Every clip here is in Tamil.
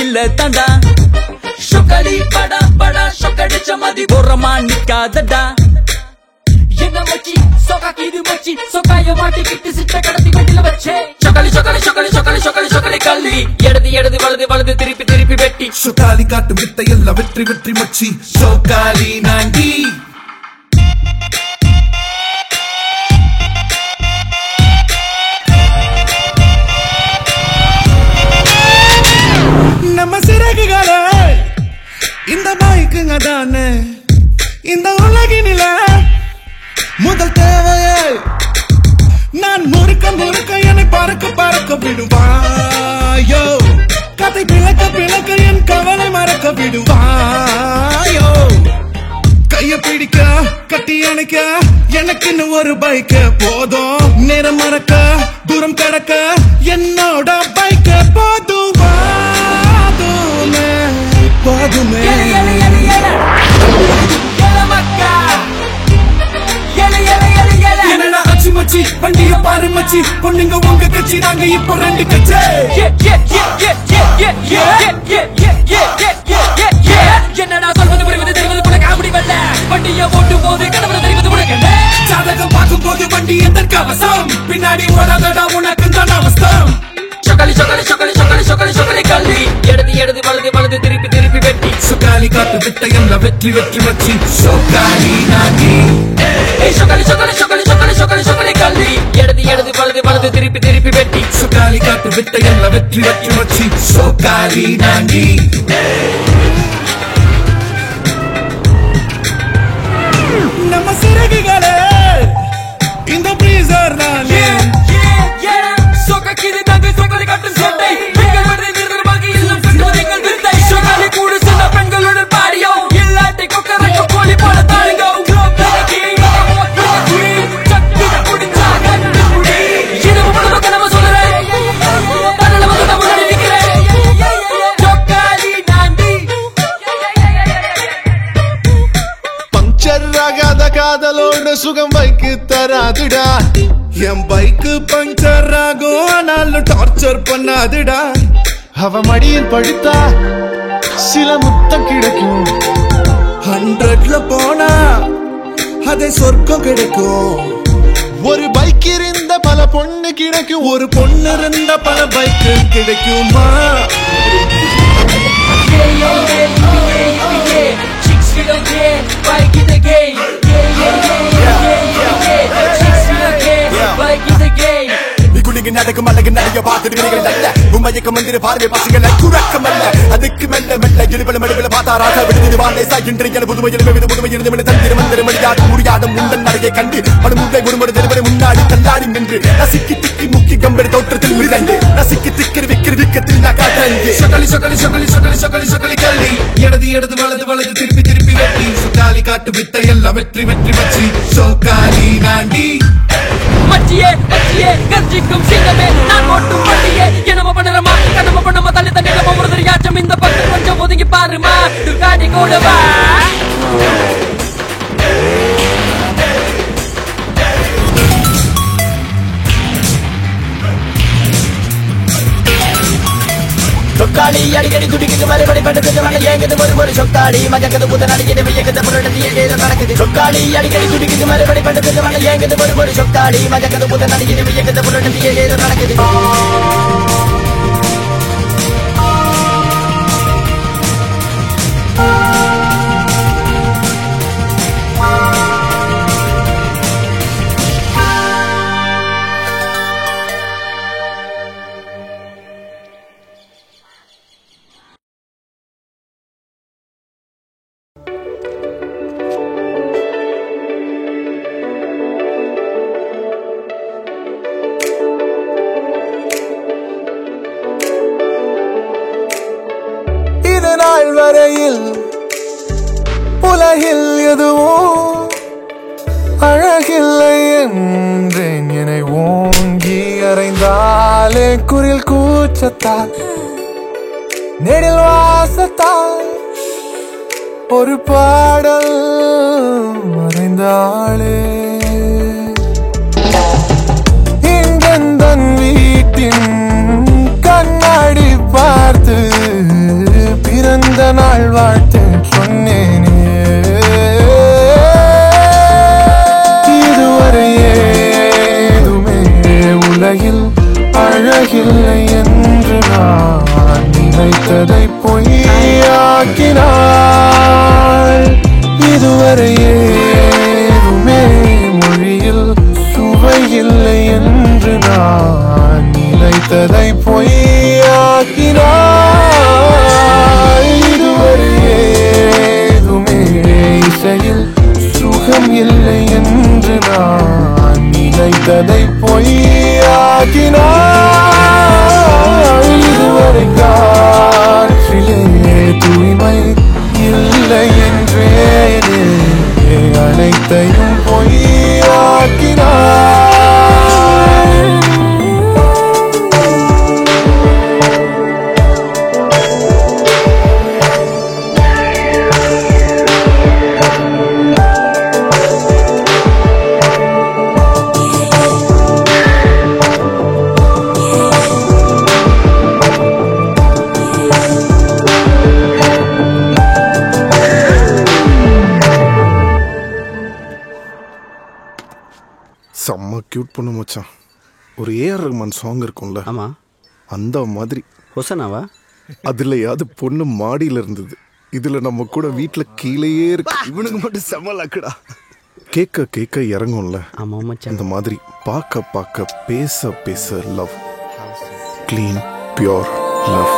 இல்ல தாண்டா சொக்கடி படா படா சொக்கடிச்ச மாதிரி ஓரமா நிக்காதடா என்ன மச்சி சொக்காக்கிது மச்சி சொக்காய மாட்டிக்கிட்டு சிட்ட கடத்தி வெட்டில வச்சே சொக்கலி சொக்கலி சொக்கலி சொக்கலி சொக்கலி சொக்கலி கள்ளி இடது இடது வலது வலது திருப்பி திருப்பி வெட்டி சொக்காலி காட்டு வித்தை எல்லாம் வெற்றி வெற்றி மச்சி சொக்காலி நாண்டி நம்ம சிறகுகளே இந்த பைக்குங்க தானே இந்த உலகினில முதல் தேவையே நான் முறுக்க முறுக்க என்னை பறக்க பறக்க விடுவாயோ கதை பிளக்க பிளக்க என் கவலை மறக்க விடுவாயோ கைய பிடிக்க கட்டி அணைக்க எனக்குன்னு ஒரு பைக் போதும் நேரம் மறக்க தூரம் கடக்க என்னோட பைக் போதும் போதுமே என்னடா அச்சி மச்சி வண்டிய பாரு மச்சி பொண்ணுங்க உங்க கட்சி நாங்க இப்போ ரெண்டு கட்சி என்னடா சொல்வது புரிவது தெரிவது போல காமெடி வரல வண்டிய ஓட்டும் போது கடவுள தெரிவது உனக்கு ஜாதகம் பார்க்கும் போது வண்டி எந்த கவசம் பின்னாடி ஓடாதடா உனக்கு தான் அவஸ்தம் சொக்கலி சொக்கலி சொக்கலி சொக்கலி சொக்கலி சொக்கலி கள்ளி இடது இடது வலது வலது திருப்பி திருப்பி வெட்டி சொக்காலி காட்டு வித்தை எல்லாம் வெற்றி வெற்றி மச்சி சொக்காலி நாண்டி சொக்கலி சொக்கலி சொக்கலி சொக்கலி சொக்கலி சொக்கலி கள்ளி இடது இடது வலது வலது திருப்பி திருப்பி வெட்டி சொக்காலி காட்டு வித்தை எல்லாம் வெற்றி வெற்றி மச்சி சொக்காலி நாண்டி நம்ம சிறகுகளே இந்த பிரீசர் நானே சொக்கக்கிது நாங்க சொக்கலி காட்டும் சட்டை நீங்கள் வருது வீரர் பாக்கி இல்லம் கட்டுவது எங்கள் வித்தை சொக்கலி கூடு சின்ன பெண்களுடன் பாடியோ இல்லாட்டி கொக்கரைக்கு கோழி போல தாழுங்க காதலோட சுகம் பைக்கு தராதுடா என் பைக்கு பஞ்சர் ஆகும் ஆனாலும் டார்ச்சர் பண்ணாதுடா அவ மடியில் படுத்தா சில முத்தம் கிடைக்கும் 100ல போனா அதை சொர்க்கம் கிடைக்கும் ஒரு பைக் இருந்த பல பொண்ணு கிடைக்கும் ஒரு பொண்ணு இருந்த பல பைக்கு கிடைக்குமா Bike is the game. Bike is the game. குளிங்க நடக்கும் அழகு நிறைய பார்த்துடுவீர்கள் அல்ல உண்மையக்கம் வந்து பார்வை பசங்களை குறக்கம் அல்ல அதுக்கு மெல்ல மெல்ல இடுபல மடுவில் பார்த்தாராக விடுது வாழேசா என்று என புதுமையில் புதுமையில் தந்திர மந்திர மடியாடும் முடியாடும் முந்தன் நடையை கண்டு மனுமுட்டை குடும்பம் தெருவரை முன்னாடி தள்ளாடி நின்று நசிக்கி திக்கி முக்கி கம்பெனி தோற்றத்தில் விழுந்து நசிக்கி திக்கிற விக்கிற விக்கத்தில் நான் காட்டேன் சொக்கலி சொக்கலி சொக்கலி சொக்கலி சொக்கலி சொக்கலி கள்ளி இடது இடது வலது வலது திருப்பி திருப்பி வெட்டி சொக்காலி காட்டு வித்தை எல்லாம் வெற்றி வெற்றி வச்சு சொக்காலி நாண்டி மச்சியே மச்சியே கர்ஜிக்கும் சிங்கமே நான் ஓட்டும் வண்டியே என்னமோ பண்ணறமா கண்ணம பண்ணமா தள்ளி தள்ளி போறது யாச்சம் இந்த பக்கம் கொஞ்சம் ஒதுங்கி பாருமா துக்காடி கூட வா சொக்காடி அடிக்கடி துடிக்குது மறுபடி படுத்து மழை ஏங்குது ஒரு சொக்காடி மஜக்கது புத்த நடிக்குது வியக்குது புரட்டதி ஏதோ நடக்குது சொக்காடி அடிக்கடி துடிக்குது மறுபடி படுத்து மழை ஏங்குது ஒரு சொக்காடி மஜக்கது புத்த நடிக்குது வியக்குது புரட்டதி ஏதோ நடக்குது நாள் வரையில் உலகில் எதுவும் அழகில்லை என்றேன் என்னை ஓங்கி அறைந்தாலே குரில் கூச்சத்தால் நெடில் வாசத்தால் ஒரு பாடல் மறைந்தாளே இங்கெந்தன் வீட்டின் கண்ணாடி பார்த்து பிறந்த நாள் வாழ்த்து சொன்னேனே இதுவரை ஏதுமே உலகில் அழகில்லை என்று நான் நினைத்ததை பொய்யாக்கினாள் இதுவரை ஏதுமே மொழியில் சுவையில்லை என்று நான் நினைத்ததை பொய்யாக்கினாள் இதுவரை ஏதுமே இசையில் சுகம் இல்லை என்று நான் நினைத்ததை பொய்யாக்கினாள் இதுவரை காற்றிலே தூய்மை இல்லை என்றே அனைத்தையும் பொய்யாக்கினாள் செம்ம கியூட் பொண்ணு மச்சான். ஒரு ஏஆர் ரஹ்மான் சாங் இருக்கும்ல, ஆமா அந்த மாதிரி. ஹொசனாவா? அதுலயாவது பொண்ணு மாடியில இருந்தது, இதுல நம்ம கூட வீட்டுல கீழேயே இருக்கு. இவனுக்கு மட்டும் செம்ம லக்குடா. கேட்க கேட்க இறங்கும்ல, ஆமா மச்சான். அந்த மாதிரி பார்க்க பார்க்க பேச பேச லவ், கிளீன் பியூர் லவ்.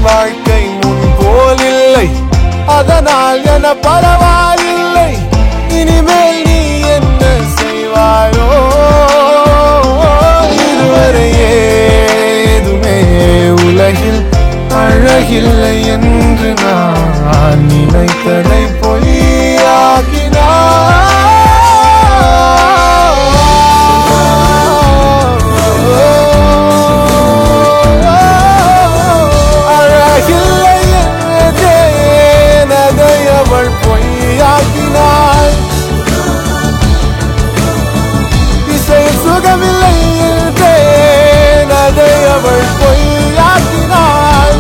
வாழ்க்கை முன் போல் இல்லை, அதனால் என பரவாயில்லை, இனிமேல் நீ என்ன செய்வாயோ? இதுவரை ஏதுமே உலகில் அழகில்லை என்று நான் நினைத்ததை பொய்யாக்கினார். பொய்யாக்கினாள் இசையில் சுகமில்லை என்றேன், அதை அவள் பொய்யாக்கினாள்.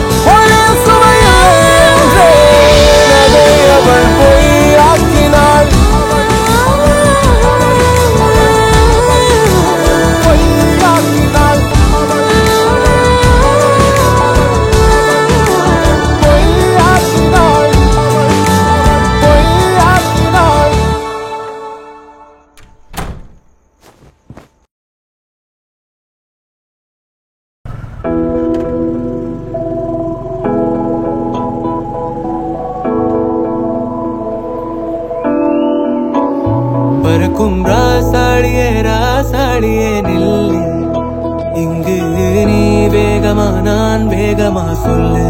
சுவையில்லை என்றேன், அதை அவள் பொய்யாக்கினாள். பறக்கும் ராசாடியே ராசாடியே நில்லு, இங்கு நீ வேகமா நான் வேகமா சொல்லு,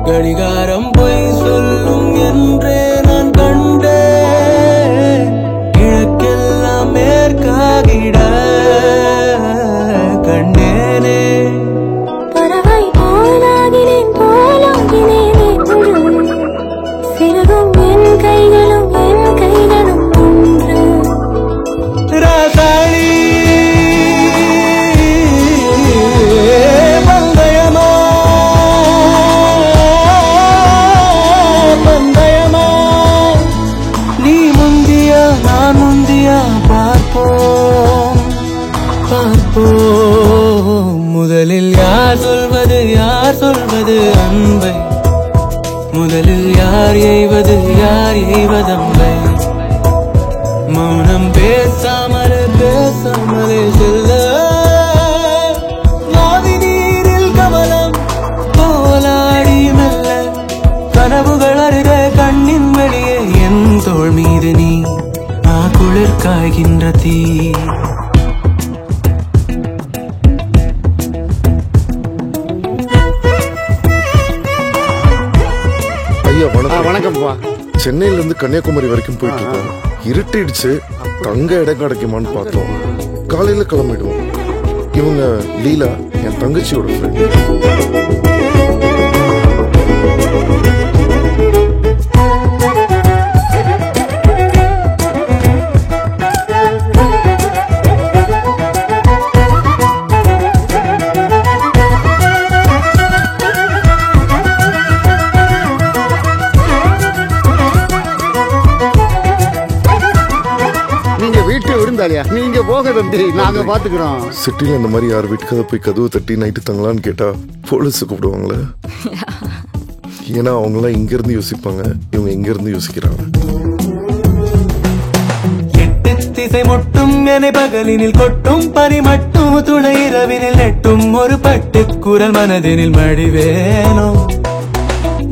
கடிகாரம் பொய் சொல்லும் என்றே நான் கண்டேன், கிழக்கெல்லாம் மேற்காகிட கண்டேனே. பறவை போலாகினேன் போலாகினேனே சிறகும் என் கைகளும் ஒன்று. ராசாளி பந்தயமா பந்தயமா, நீ முந்தியா நான் முந்தியா பார்ப்போம் பார்ப்போம். முதலில் யார் சொல்வது அன்பை, முதலில் யார் எய்வதம்பை, மௌனம் பேசாமலே செல்ல, மாவி நீரில் கமலம் போலாடி மெல்ல, கனவுகள் அருக கண்ணின் வெளியே என் தோள் மீது நீ குளிர் காய்கின்ற தீ. வணக்கம்ப்பா. சென்னையில இருந்து கன்னியாகுமரி வரைக்கும் போயிட்டு இருக்கோம். இருட்டிடுச்சு, தங்க இடம் கிடைக்குமான்னு பார்த்தோம். காலையில கிளம்பிடுவோம். இவங்க லீலா, என் தங்கச்சியோட ஃப்ரெண்ட். நீங்க போக தம்பி, நாங்க பாத்துக்கிறோம். சிட்டில இந்த மாதிரி யார் வீட்டுக்காக போய் கதவு தட்டி நைட்டு தங்கலான்னு கேட்டா போலீஸ் கூப்பிடுவாங்களே. ஏன்னா அவங்க எல்லாம் இங்க இருந்து யோசிப்பாங்க, இவங்க இங்க இருந்து யோசிக்கிறாங்க. எட்டு திசை மொட்டும் என பகலினில் கொட்டும் பனி மட்டும் துணை இரவினில் நெட்டும் ஒரு பட்டு குரல் மனதினில் மடிவேனோ.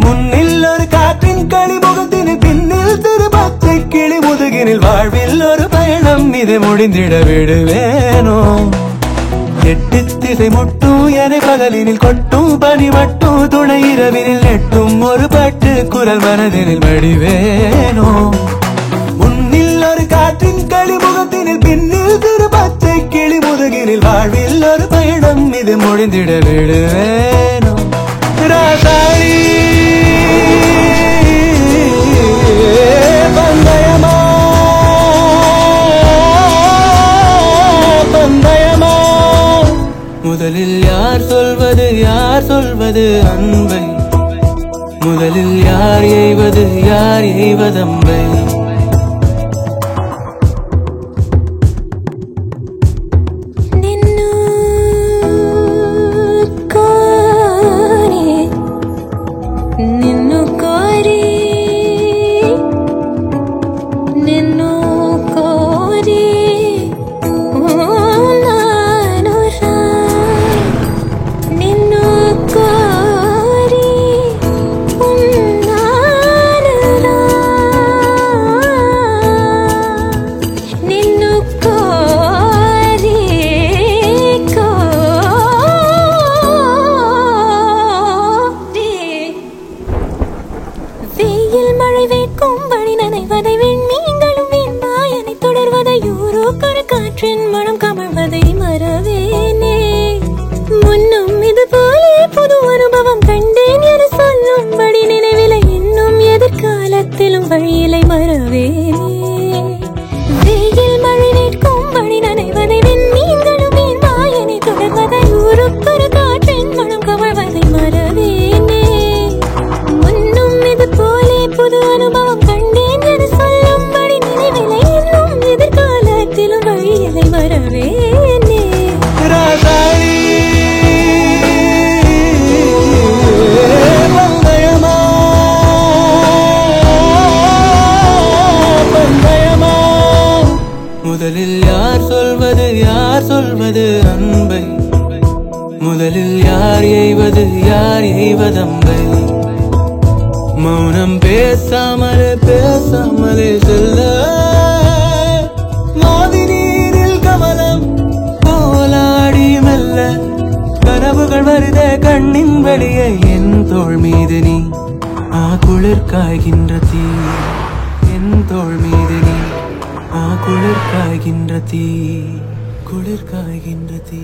முன்னில் ஒரு காற்றின் களிமுகத்தினில் பின்னில் திரு பச்சை கிளி முதுகினில் வாழ்வில் ஒரு பயணம் இது முடிந்திட விடுவேனோ. எட்டு திசை முட்டும் என பகலினில் கொட்டும் பனி மட்டும் துணை இரவினில் நெட்டும் ஒரு பட்டு குரல் மனதினில் மடிவேனோ. முன்னில் ஒரு காற்றின் களிமுகத்தினில் பின்னில் திரு பச்சை கிளி முதுகினில் வாழ்வில் ஒரு பயணம் இது முடிந்திட விடுவேனோ. ராசாளி பந்தயமா பந்தயமா, முதலில் யார் சொல்வது அன்பை, முதலில் யார் எய்வதம்பை. முதலில் யார் சொல்வது அன்பை, முதலில் யார் எய்வதம்பை. மௌனம் பேசாமலே செல்ல மாதி நீரில் கமலம் போலாடி மெல்ல கனவுகள் வருதே கண்ணின் வெளியே என் தோள் மீது நீ குளிர் காய்கின்ற தீ, என் தோள் மீது நீ குளிர் காய்கின்ற தீ, குளிர் காய்கின்ற தீ.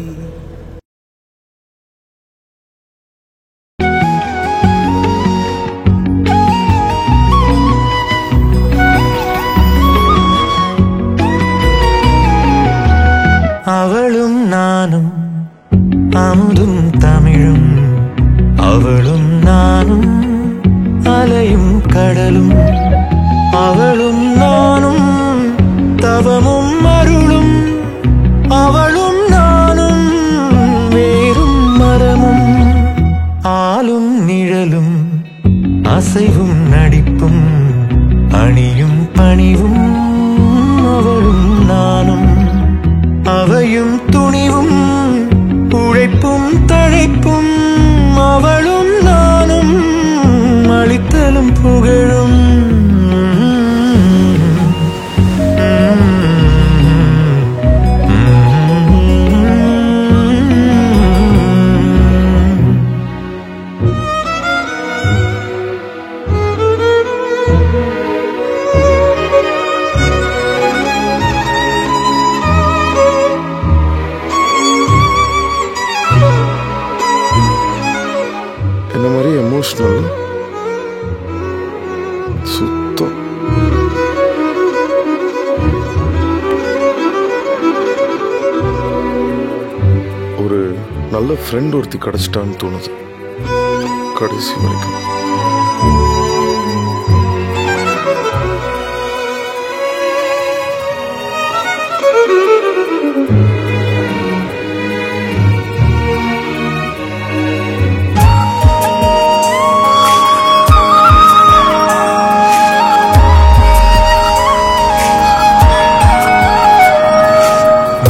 அவளும் நானும் அமுதும் தமிழும், அவளும் நானும் அலையும் கடலும், அவளும் நானும் தவமும் அருளும், அவளும் நானும் வேறும் மரமும், ஆளும் நிழலும் அசைவும் நடிப்பும் அணியும் பணிவும், அவளும் நானும் அவையும் துணிவும் உழைப்பும் தழைப்பும், அவளும் நானும் அளித்தலும் புகழும். நல்ல ஃப்ரெண்ட் ஒருத்தி கிடைச்சிட்டான்னு தோணுது கடைசி வரைக்கும்.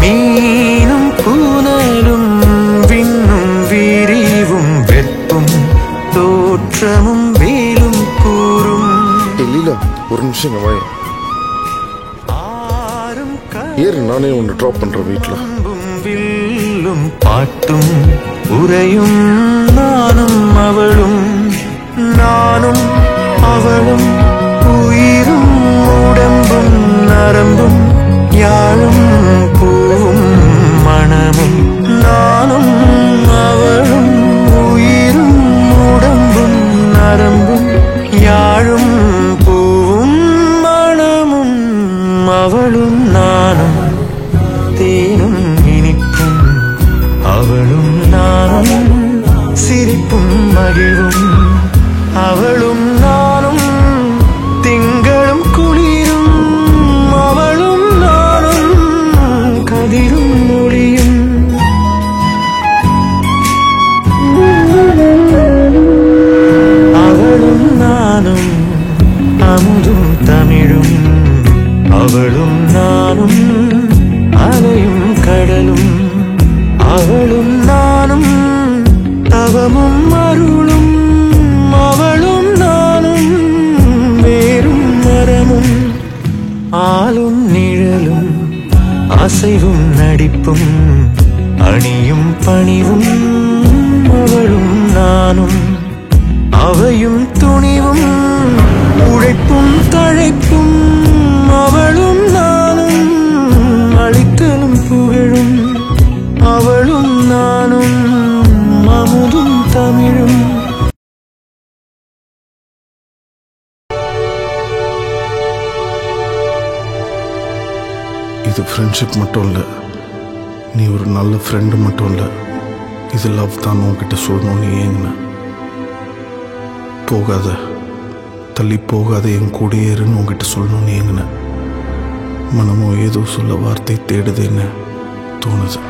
மீனும் பூனலும் விண்ணும் விரிவும் வெப்பும் தோற்றமும் வேலும் கூறும். லீலா ஒரு நிமிஷம் வாய் ஏறு, நானே உன்னை ட்ராப் பண்றேன் வீட்டுல. வில்லும் பாட்டும் உரையும் நானும் அவளும் நானும் அவளும் உயிரும் உடம்பும் நரம்பும் யாழும் பூவும் மனமும் நானும் அவளும் உயிரும் உடம்பும் நரம்பும் யாழும் பூவும் மனமும் அவளும் நானும் தேனும் இனிப்பும் அவளும் நானும் சிரிப்பும் மகிழும் அவளும் நானும் திங்களும் குளிரும் அவளும் நானும் கதிரும் மொழியும். அவளும் நானும் அமுதும் தமிழும் அவளும் நானும் அலையும் கடலும் அவளும் நானும் தவமும் அருளும் அவளும் நானும் வேறும் மரமும் ஆளும் நிழலும் அசைவும் நடிப்பும் அணியும் பணிவும் அவளும் நானும் அவையும் துணிவும் உழைப்பும் தழைப்பும் அவளும் நானும் அழித்தலும் புகழும் அவளும் நானும் அமுதும் தமிழும். இது ஃப்ரெண்ட்ஷிப் மட்டும் இல்லை, நீ ஒரு நல்ல ஃப்ரெண்டு மட்டும் இல்லை, இது லவ் தான் உன்கிட்ட சொல்லணும்னு ஏங்கின. போகாத, தள்ளி போகாத, என் கூடயே இருன்னு உங்ககிட்ட சொல்லணும்னு ஏங்கின. மனமோ ஏதோ சொல்ல வார்த்தை தேடுதுன்னு தோணுது.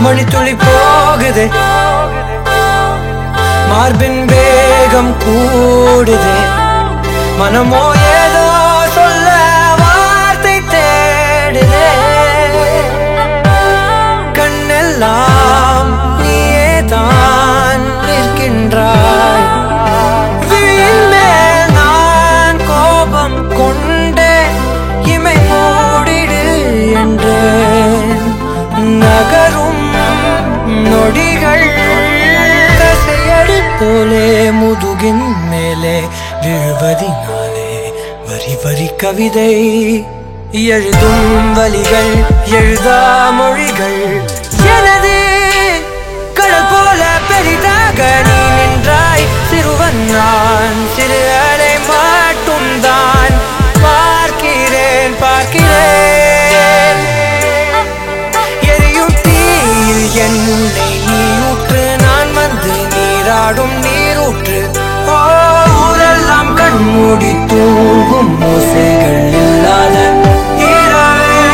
மணித்துளி போகுதே மார்பின் வேகம் கூடுதே மனமோ ஏதோ சொல்ல வார்த்தை தேடுதே கண்ணெல்லாம் நீயே தான் நிற்கின்றாய் விழியின் மேல் நான் கோபம் கொண்டே இமை மூடிடு என்றேன் நகரும் நொடிகள் கசையடி போலே முதுகின் மேலே விழுவதினாலே வரி வரி கவிதை எழுதும் வலிகள் எழுதா மொழிகள் எனது கடல் போல பெரிதாக நீ நின்றாய் சிறுவன் நான் சிறு அலை மட்டும் தான் பார்க்கிறேன் பார்க்கிறேன் என்னை நீரூற்று நான் வந்து நீராடும் நீரூற்று ஊரெல்லாம் கண்மூடி தூங்கும் ஓசைகள் இல்லாத இரவே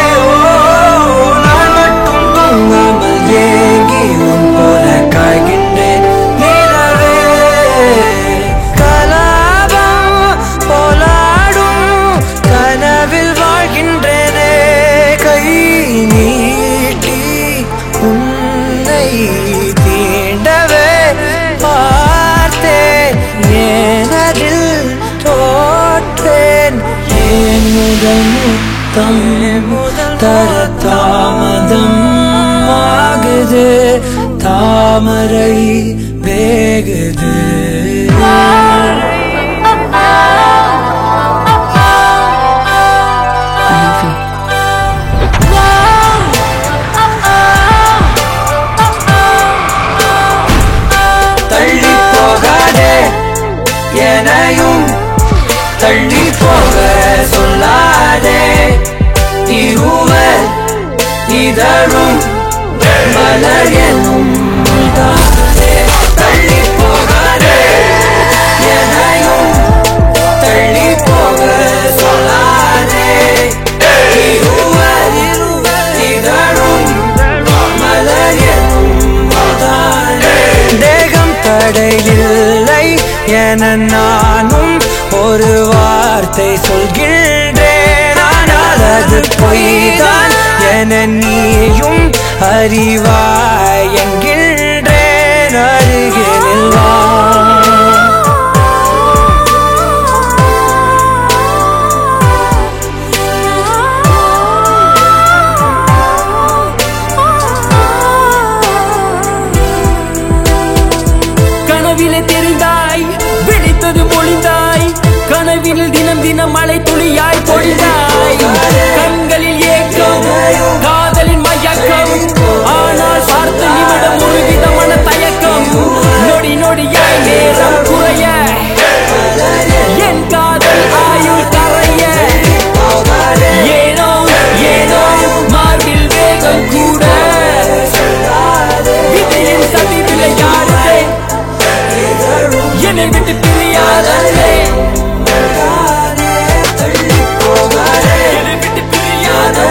நான் மட்டும் தூங்காமல் ஏங்கி உன் போல காய்கின்றேன் நிலவே கலாபா முதல் முத்தம் தர தாமதம் ஆகுது தாமரை வேகுது தள்ளி போகாதே எனையும் தள்ளி போக சொல்லாதே இருவர் இதழும் மலர் என்னும் தானே தள்ளி போகாதே எனையும் தள்ளி போக சொல்லாதே இருவர் இதழும் மலர் என்னும் தானே தேகம் தடையில்லை என நானும் ஒரு வார்த்தை சொல்கின்றேன் ஆனால் அது பொய்தான் என நீயும் அறிவாய் என்கின்றேன் அருகில் வா கனவிலே தெரிந்தாய் விழித்தது மொழிந்தாய் கனவில் தினம் தினம் மழை துளியாய் பொழிந்தாய் கண்களில் ஏக்கம் காதலின் மயக்கம் ஆனால் பார்த்த நிமிடம் ஒரு விதமான தயக்கம் நொடி நொடியாய் நேரம் குறைய என் காதல் ஆயுள் கரைய ஏனோ ஏனோ மார்பில் வேகம் கூட விதையின் சதி விளையாடுதே என்னை விட்டு பிரியாதே என்னை விட்டு பிரியாதே